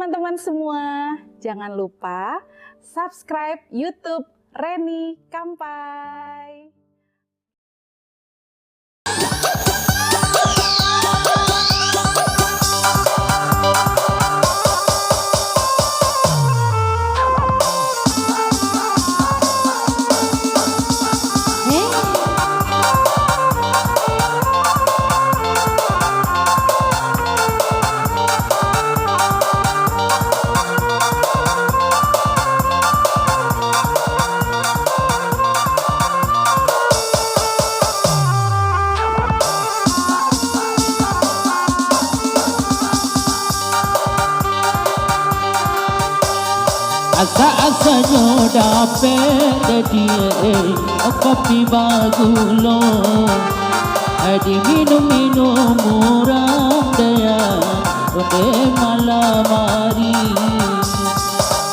teman-teman semua, jangan lupa subscribe YouTube Reni Kampai. Asa-asanya dapet dia kopi bagulo di minum-minum murah daya ode malam hari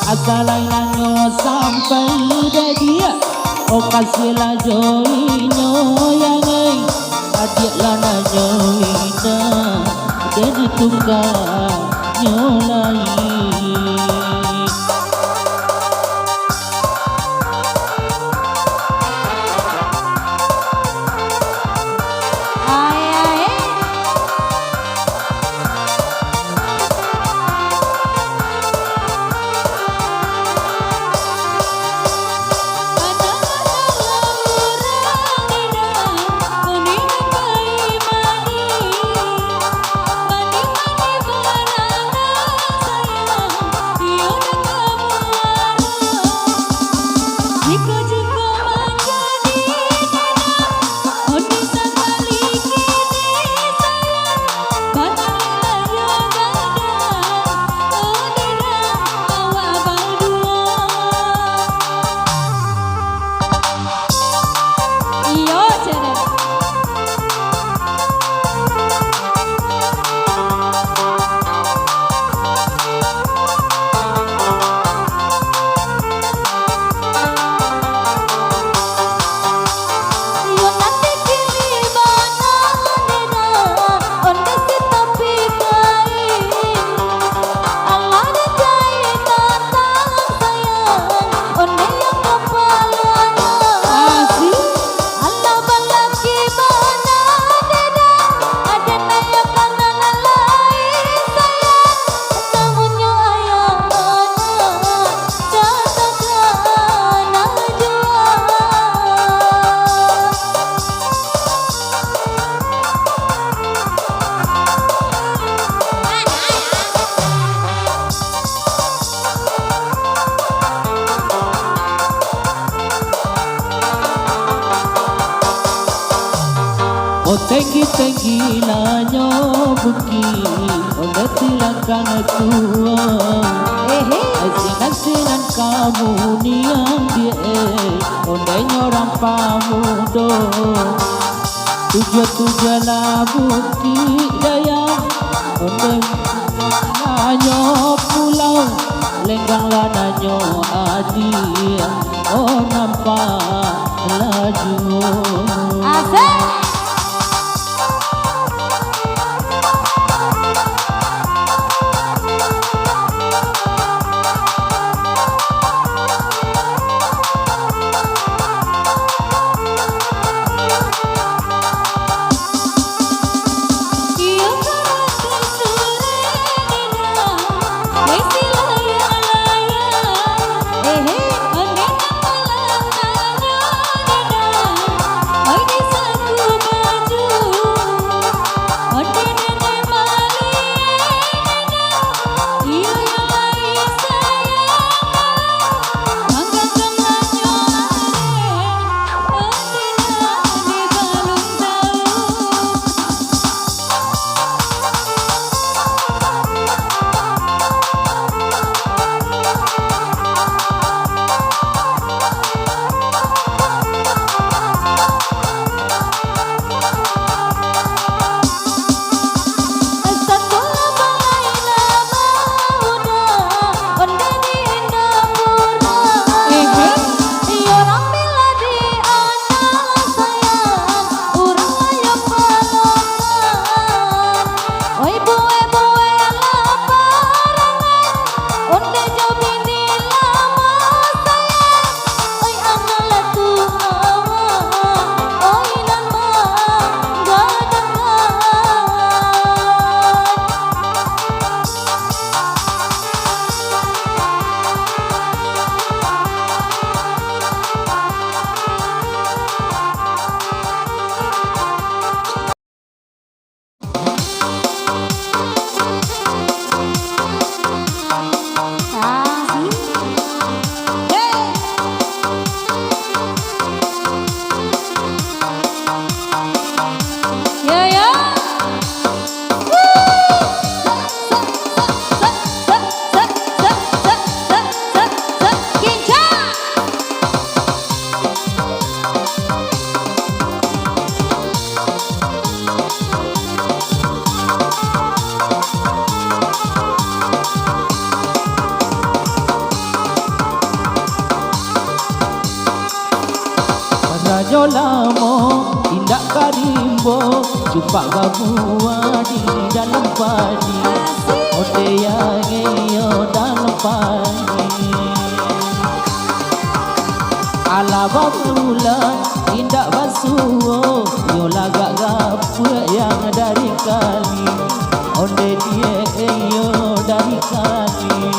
asalailanyo sampai dia kasihlah joinyo yang adik lananyo ina dan tungganyo lain. Tenggi lanyo buki oleh silakan tua asinan kamu niang dia oleh nyorang pamudo tujuh lah buki daya oleh lanyo pulau lenggang lanyo adi nampak laju asik. Aku nyolamo indak karimbo jumpa babua di dalam padi ode yang iyo dalam padi ala babulan indak basuo yo lagak gapu yang dari kali ode dia iyo dari kali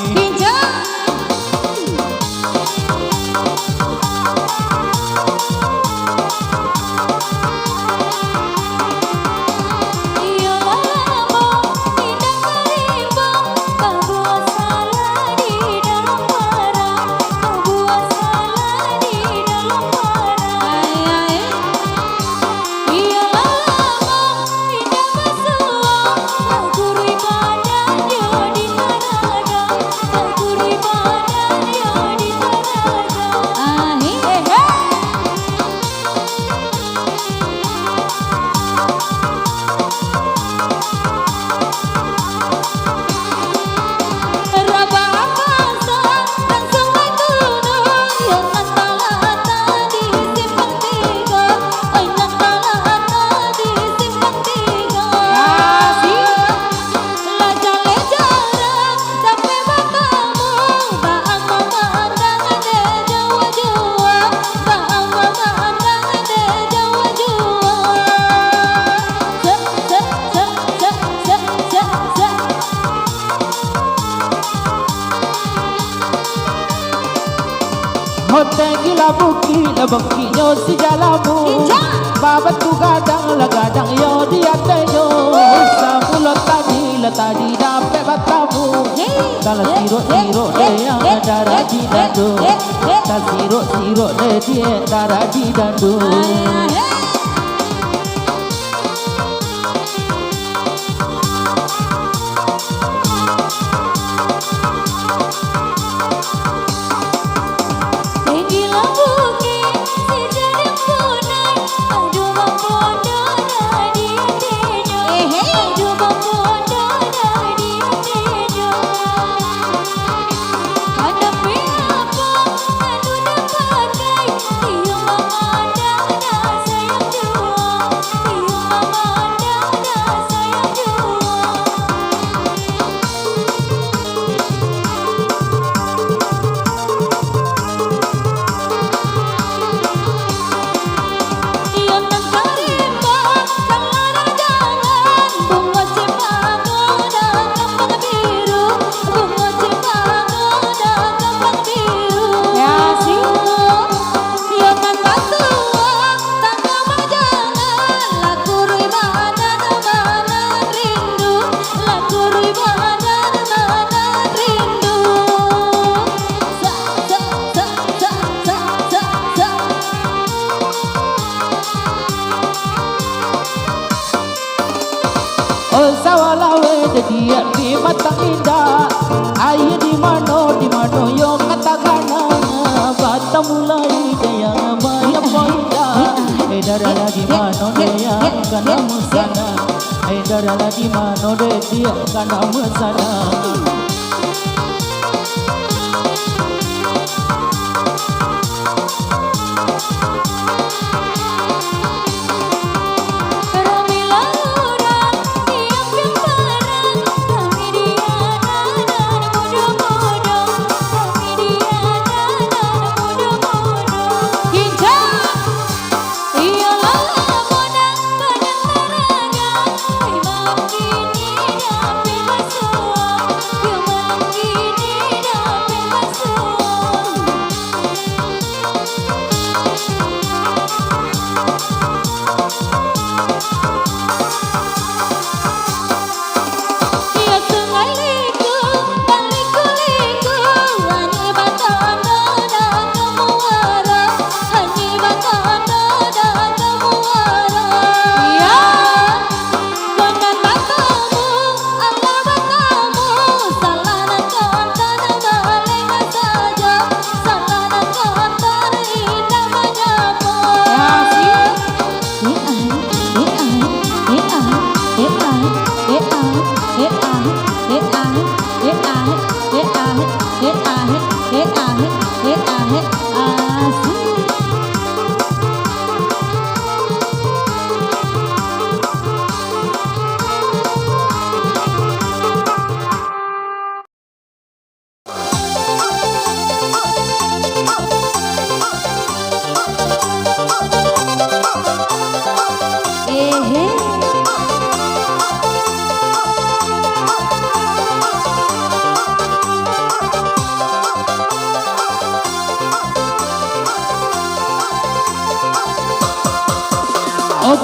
Hotel gila buki la bangki nyo si jalamu babat tu gadang la gadang yo di atenyo sa mulut tadi la tadi dapat batamu kalau siro de yang darah di dadu kalau siro de dia darah di dadu dia di mata indah ayo di mano yo katakan bata mulai daya maya poinda darah di mano dia kana musana darah di mano dia kana musana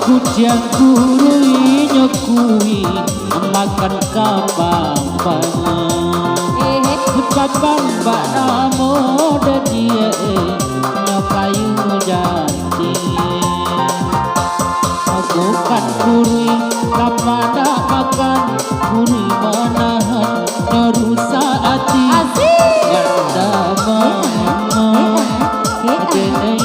Kucing kurui nyokui makan kapambana Papan bana moda dia nyokayu jati Bukan kurui kapana makan kurui menahan nyerusa hati Ganda mama Dene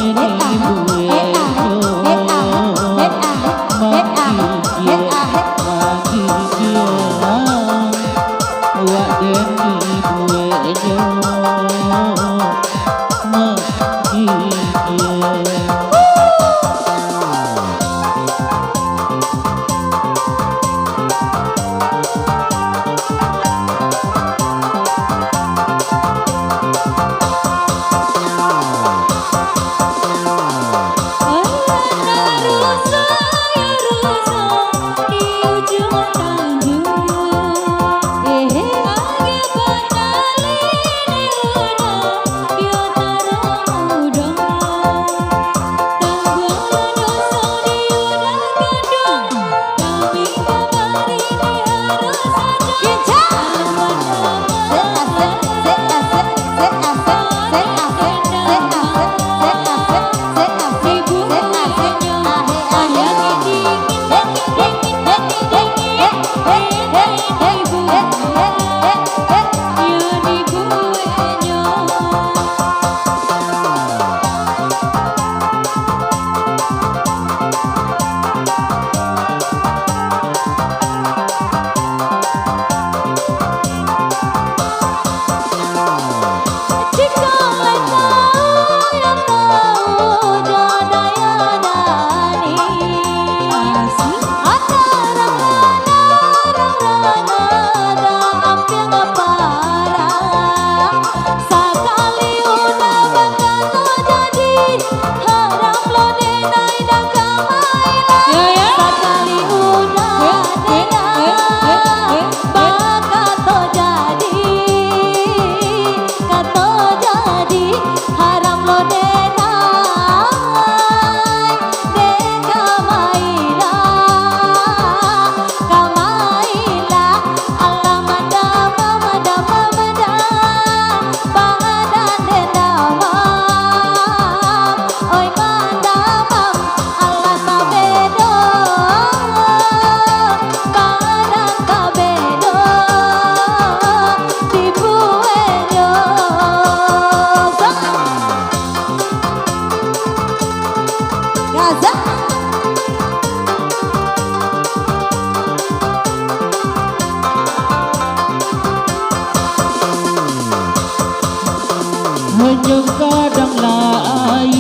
Kadang lai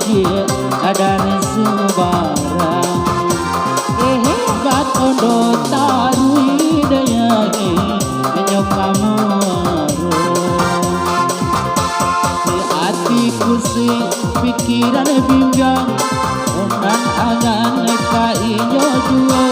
dia ada sebarang bat ondo tarui daya nyok kamu di hatiku si pikiran bimbang onan angan kainyo juo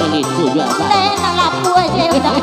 kali itu juga Pak. Enak lapu aja udah.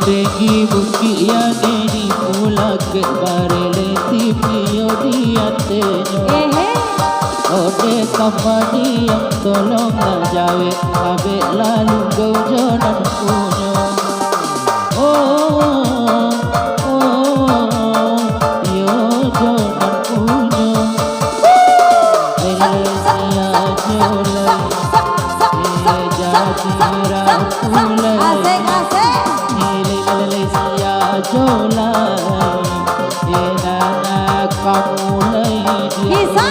Tengi buki ya neni pula ke barele tipio diantenyo Ode kamani yang tolong jawe abe lalu kau jonan punyo Oh yo jonan punyo Elenya jolai jadi rapulai Jolai, enana kamu lagi dia.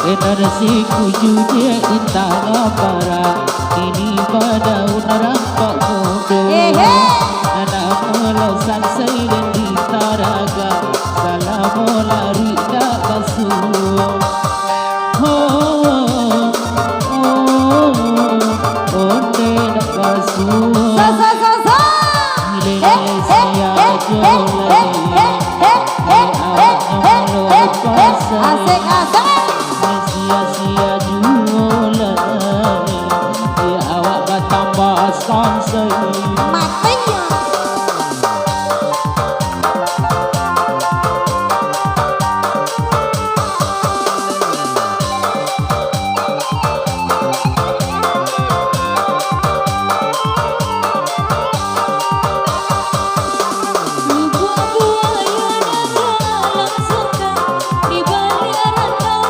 Energi kujudnya intang para ini pada unarang pak muda. Anak melesan seiring di taraga salam lari dak basuh. Onde dak basuh. Asik asik. Sia-sia jualan ya awak bertambah sponsor Matinya. Buah-buah yang jalan suka di balik rantau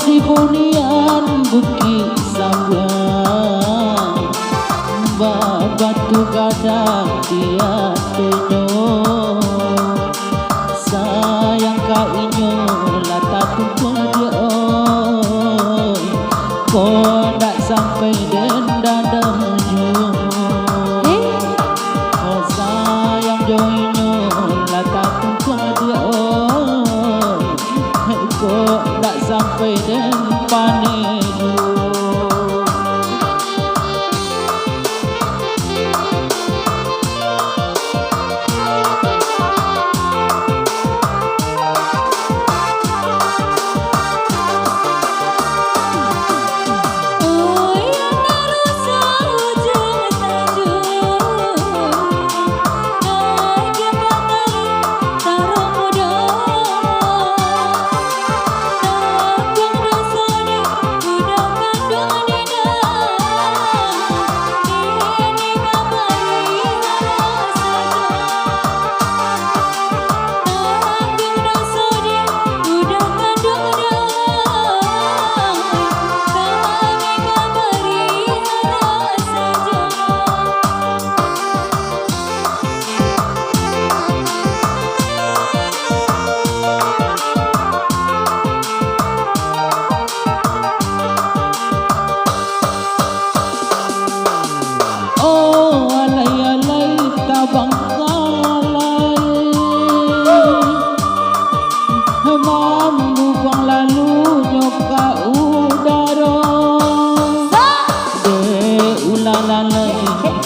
si bunian bukit sambang batu gadang dia tenyo sayang kau inyo lata tumpul dia kau tak sampai dan dadam oh sayang joinyo lata tumpul dia kau tak sampai dan panedu.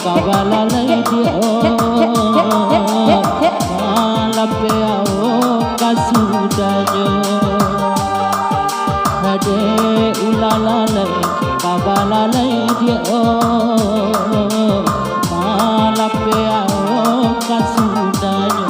Kabalalay dia malapeao kasudanyo hade ulalalay kabalalay dia malapeao kasudanyo.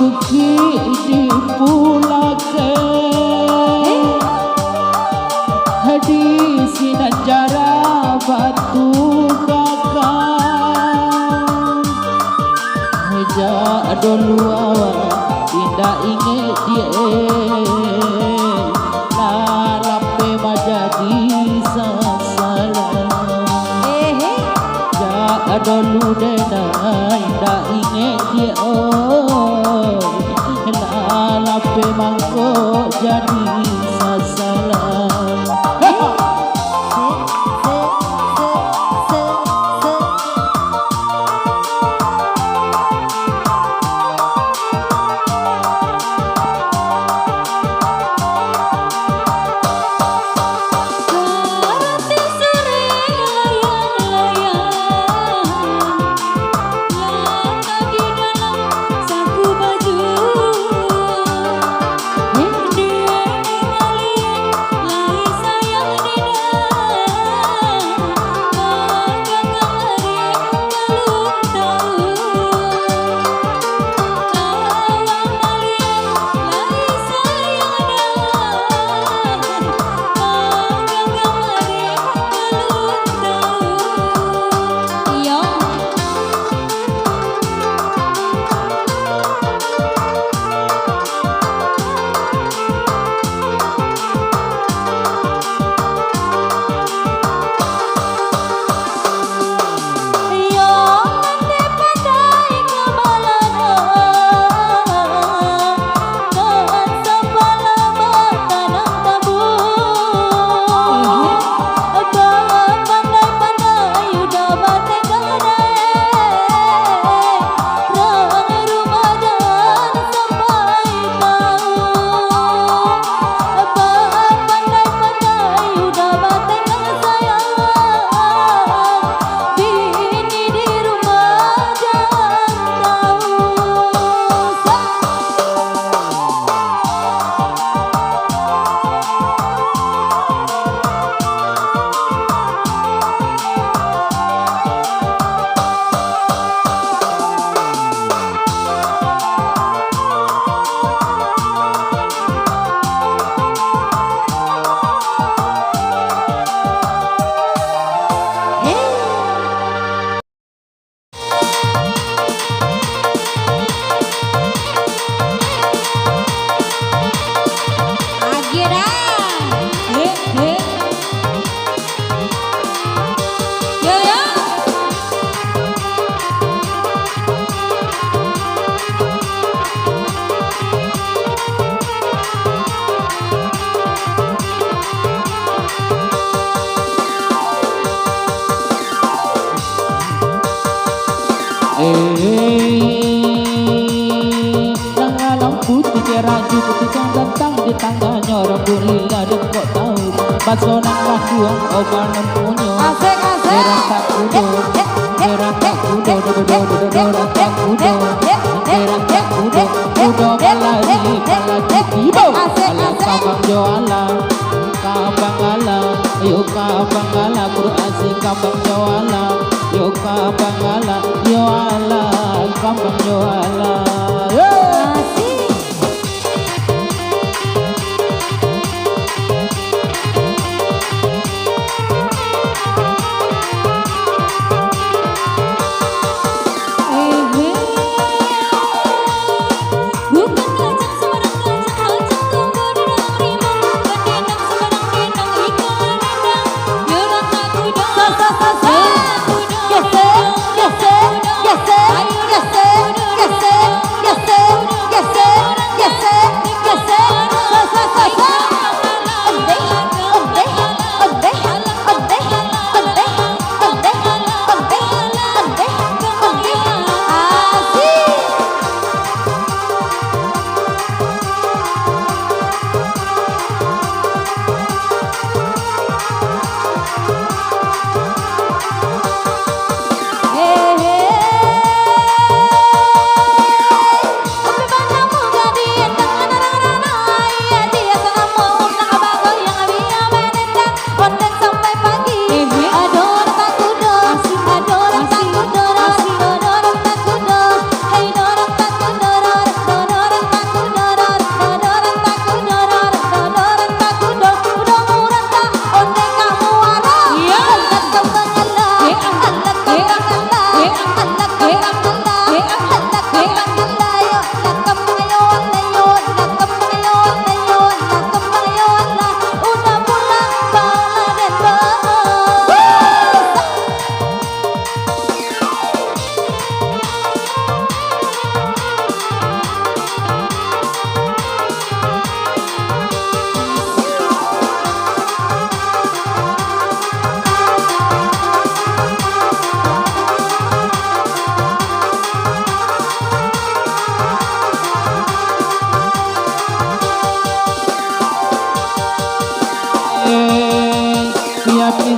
Bukit di Pulake di sinan jara batu kakak meja dulu awal tidak inget dia lalape majadi sasaran ja dulu denai tidak inget dia lape mangkok jadi sasaran. Yang alam putih ceraju putih yang datang di tangannya rambut lila dan kok tahu basonang lakuang obanan punyo Asik asik. Merah tak kudo Merah tak kudo Merah tak kudo Merah tak kudo Kudo balari balari tibo Alam kabang joala Kabang ala Yo kabang ala Bro asik kabang joala Yo kabang ala Yo ala Kabang joala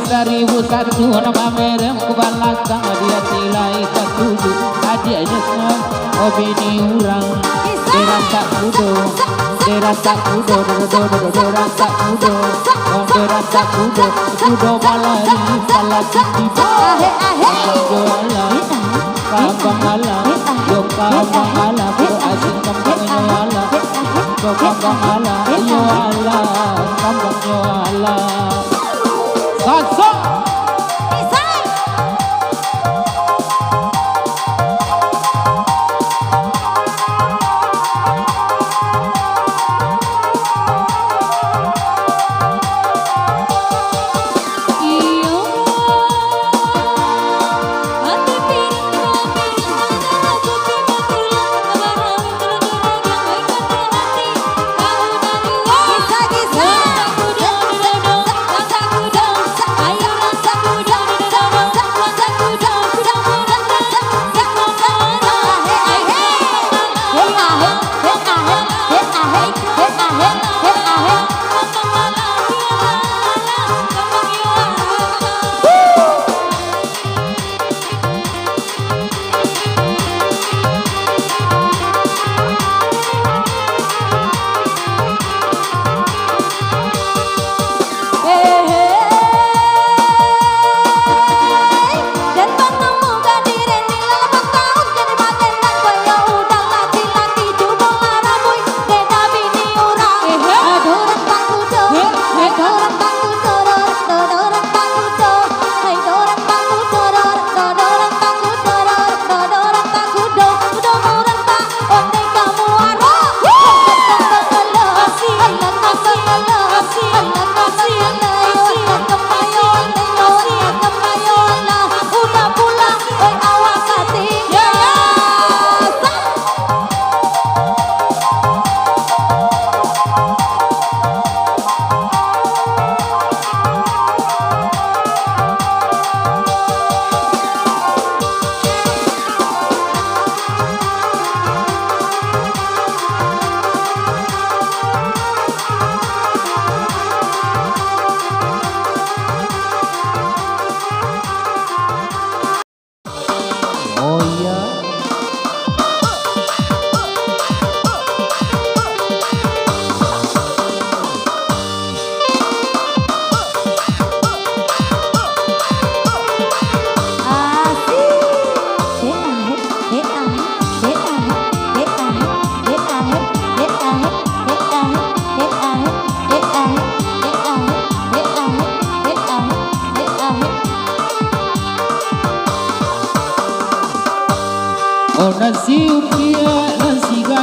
Seribu satu nama merem kebalakang dia tilai ketuju adianya semua obini urang derasa kudo derasa kudo derasa kudo derasa kudo kudo balari balati tiba juala kabang ala yo kabang ala kudo asing kabang ala yo kabang ala yo ala kabang yo ala Saksa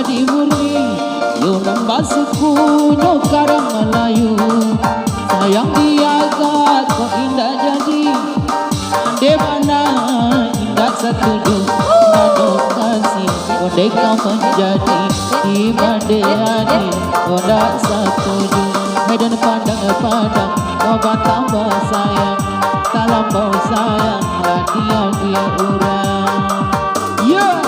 jadi murni. Yo nembasuku nyokarang Melayu. Sayang diagat kok indah jadi. Di mana indah setuju nado kasih. Odeka menjadi di Madeani. Oda setuju. Medan pandang-pandang obat tambah sayang. Tak lampau sayang hadiah dia orang. Yeah.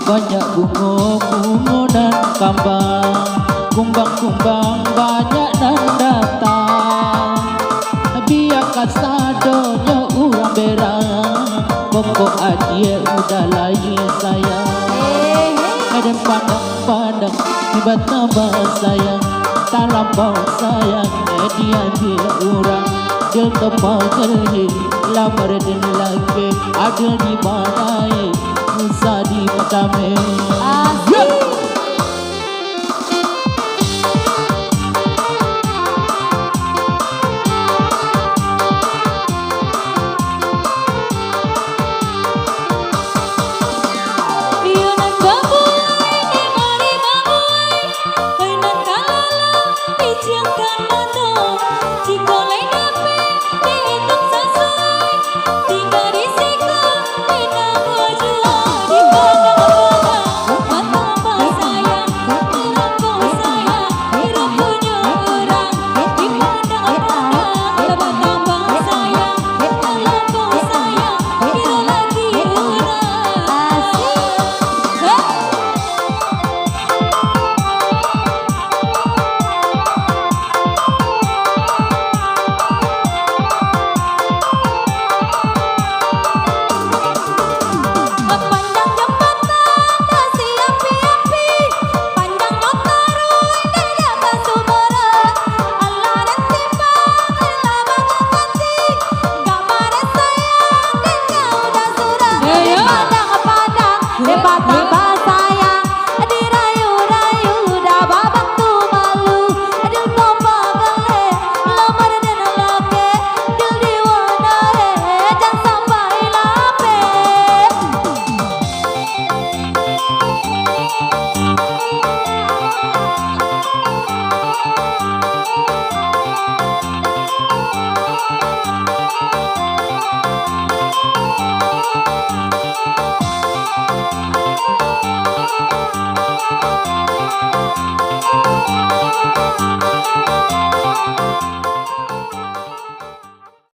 Banyak bunga-bunga dan kambang, kumbang-kumbang banyak dan datang. Biar kasadonya urang berang, pokok adia udah lain sayang. Kadang pandang-pandang hebat tambah sayang. Tak lampau sayang dia urang. Dia kepagerhi lamar dan lagi ada di mana Musa di Matame.